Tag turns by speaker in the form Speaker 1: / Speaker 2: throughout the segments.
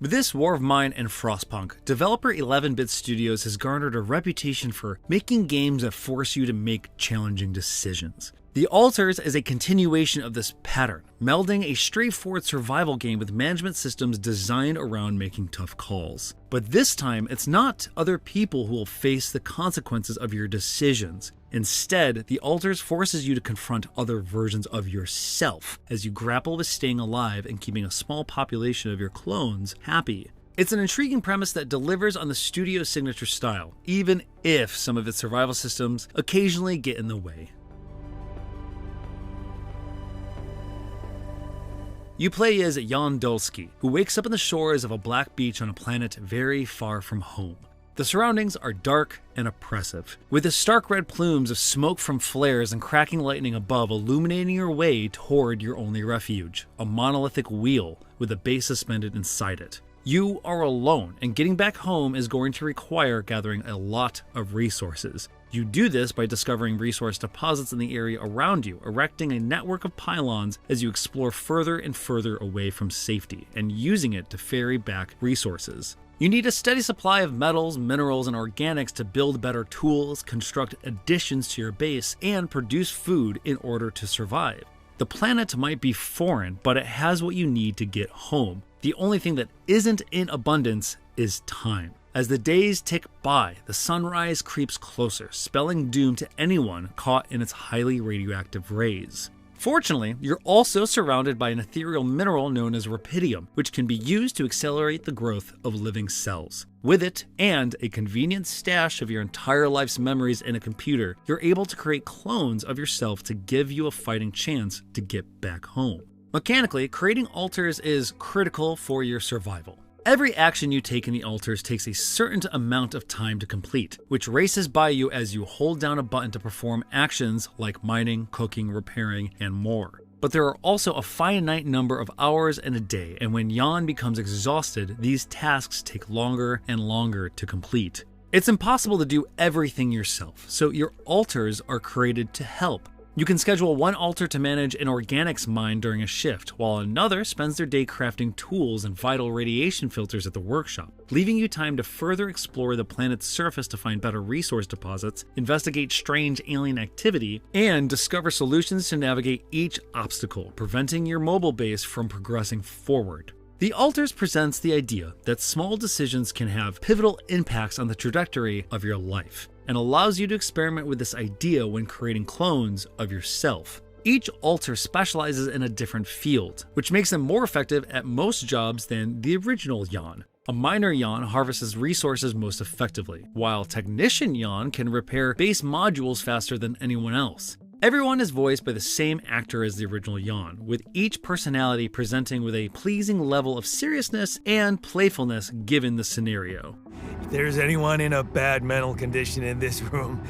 Speaker 1: With this War of Mine and Frostpunk, developer 11-Bit Studios has garnered a reputation for making games that force you to make challenging decisions. The Altars is a continuation of this pattern, melding a straightforward survival game with management systems designed around making tough calls. But this time, it's not other people who will face the consequences of your decisions. Instead, the Altars forces you to confront other versions of yourself as you grapple with staying alive and keeping a small population of your clones happy. It's an intriguing premise that delivers on the studio's signature style, even if some of its survival systems occasionally get in the way. You play as Jan Dulski, who wakes up on the shores of a black beach on a planet very far from home. The surroundings are dark and oppressive, with the stark red plumes of smoke from flares and cracking lightning above illuminating your way toward your only refuge, a monolithic wheel with a base suspended inside it. You are alone, and getting back home is going to require gathering a lot of resources. You do this by discovering resource deposits in the area around you, erecting a network of pylons as you explore further and further away from safety, and using it to ferry back resources. You need a steady supply of metals, minerals, and organics to build better tools, construct additions to your base, and produce food in order to survive. The planet might be foreign, but it has what you need to get home. The only thing that isn't in abundance is time. As the days tick by, the sunrise creeps closer, spelling doom to anyone caught in its highly radioactive rays. Fortunately, you're also surrounded by an ethereal mineral known as rapidium, which can be used to accelerate the growth of living cells. With it, and a convenient stash of your entire life's memories in a computer, you're able to create clones of yourself to give you a fighting chance to get back home. Mechanically, creating altars is critical for your survival. Every action you take in the altars takes a certain amount of time to complete, which races by you as you hold down a button to perform actions like mining, cooking, repairing, and more. But there are also a finite number of hours in a day, and when Jan becomes exhausted, these tasks take longer and longer to complete. It's impossible to do everything yourself, so your altars are created to help. You can schedule one altar to manage an organics mine during a shift, while another spends their day crafting tools and vital radiation filters at the workshop, leaving you time to further explore the planet's surface to find better resource deposits, investigate strange alien activity, and discover solutions to navigate each obstacle, preventing your mobile base from progressing forward. The Altars presents the idea that small decisions can have pivotal impacts on the trajectory of your life, and allows you to experiment with this idea when creating clones of yourself. Each altar specializes in a different field, which makes them more effective at most jobs than the original Jan. A miner Jan harvests resources most effectively, while technician Jan can repair base modules faster than anyone else. Everyone is voiced by the same actor as the original Jan, with each personality presenting with a pleasing level of seriousness and playfulness given the scenario.
Speaker 2: If there's anyone in a bad mental condition in this room,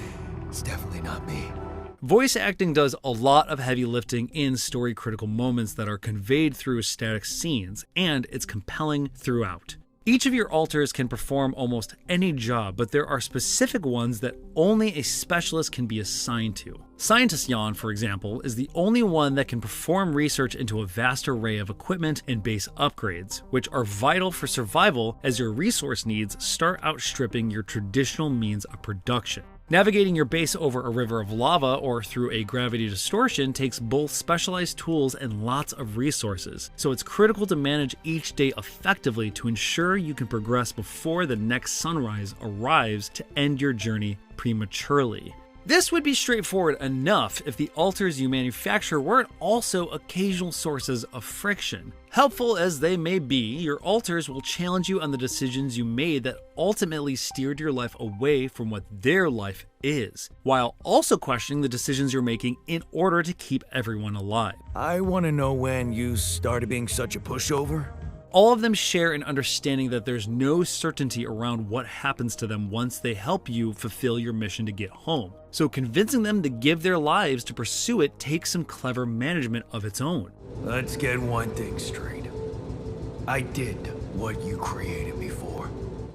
Speaker 2: it's definitely not me.
Speaker 1: Voice acting does a lot of heavy lifting in story-critical moments that are conveyed through static scenes, and it's compelling throughout. Each of your altars can perform almost any job, but there are specific ones that only a specialist can be assigned to. Scientist Jan, for example, is the only one that can perform research into a vast array of equipment and base upgrades, which are vital for survival as your resource needs start outstripping your traditional means of production. Navigating your base over a river of lava or through a gravity distortion takes both specialized tools and lots of resources, so it's critical to manage each day effectively to ensure you can progress before the next sunrise arrives to end your journey prematurely. This would be straightforward enough if the altars you manufacture weren't also occasional sources of friction. Helpful as they may be, your altars will challenge you on the decisions you made that ultimately steered your life away from what their life is, while also questioning the decisions you're making in order to keep everyone alive.
Speaker 2: I want to know when you started being such a pushover.
Speaker 1: All of them share an understanding that there's no certainty around what happens to them once they help you fulfill your mission to get home. So convincing them to give their lives to pursue it takes some clever management of its own.
Speaker 2: Let's get one thing straight. I did what you created me for.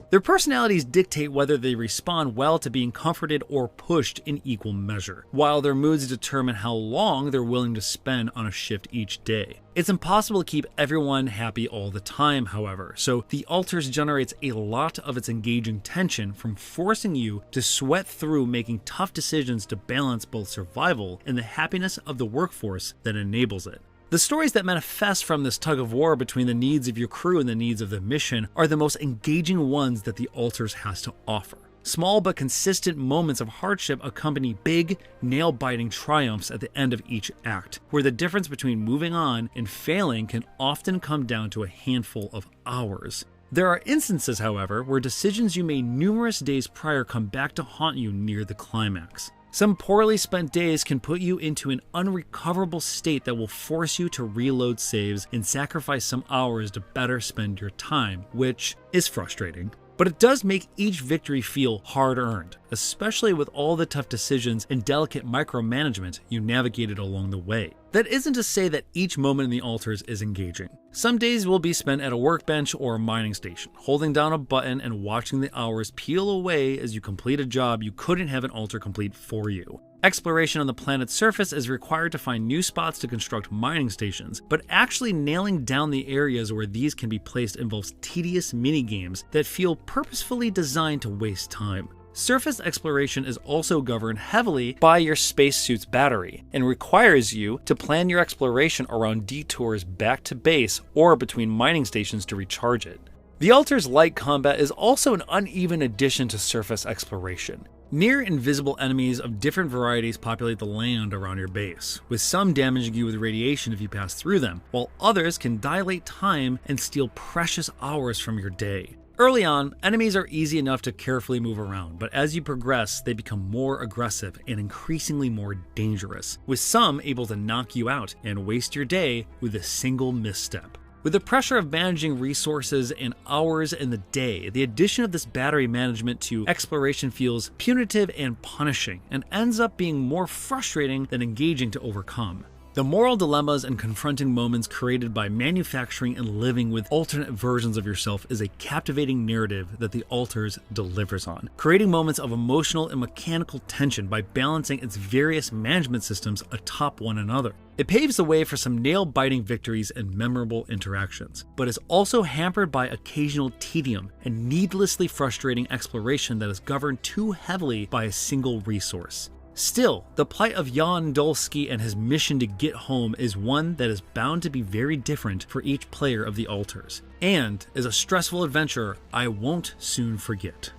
Speaker 1: Their personalities dictate whether they respond well to being comforted or pushed in equal measure, while their moods determine how long they're willing to spend on a shift each day. It's impossible to keep everyone happy all the time, however, so the altars generates a lot of its engaging tension from forcing you to sweat through making tough decisions to balance both survival and the happiness of the workforce that enables it. The stories that manifest from this tug of war between the needs of your crew and the needs of the mission are the most engaging ones that the altars has to offer. Small but consistent moments of hardship accompany big, nail-biting triumphs at the end of each act, where the difference between moving on and failing can often come down to a handful of hours. There are instances, however, where decisions you made numerous days prior come back to haunt you near the climax. Some poorly spent days can put you into an unrecoverable state that will force you to reload saves and sacrifice some hours to better spend your time, which is frustrating. But it does make each victory feel hard-earned, especially with all the tough decisions and delicate micromanagement you navigated along the way. That isn't to say that each moment in the altars is engaging. Some days will be spent at a workbench or a mining station, holding down a button and watching the hours peel away as you complete a job you couldn't have an altar complete for you. Exploration on the planet's surface is required to find new spots to construct mining stations, but actually nailing down the areas where these can be placed involves tedious minigames that feel purposefully designed to waste time. Surface exploration is also governed heavily by your spacesuit's battery and requires you to plan your exploration around detours back to base or between mining stations to recharge it. The altar's light combat is also an uneven addition to surface exploration. Near invisible enemies of different varieties populate the land around your base, with some damaging you with radiation if you pass through them, while others can dilate time and steal precious hours from your day. Early on, enemies are easy enough to carefully move around, but as you progress, they become more aggressive and increasingly more dangerous, with some able to knock you out and waste your day with a single misstep. With the pressure of managing resources and hours in the day, the addition of this battery management to exploration feels punitive and punishing, and ends up being more frustrating than engaging to overcome. The moral dilemmas and confronting moments created by manufacturing and living with alternate versions of yourself is a captivating narrative that the altars delivers on, creating moments of emotional and mechanical tension by balancing its various management systems atop one another. It paves the way for some nail-biting victories and memorable interactions, but is also hampered by occasional tedium and needlessly frustrating exploration that is governed too heavily by a single resource. Still, the plight of Jan Dolsky and his mission to get home is one that is bound to be very different for each player of the altars, and is a stressful adventure I won't soon forget.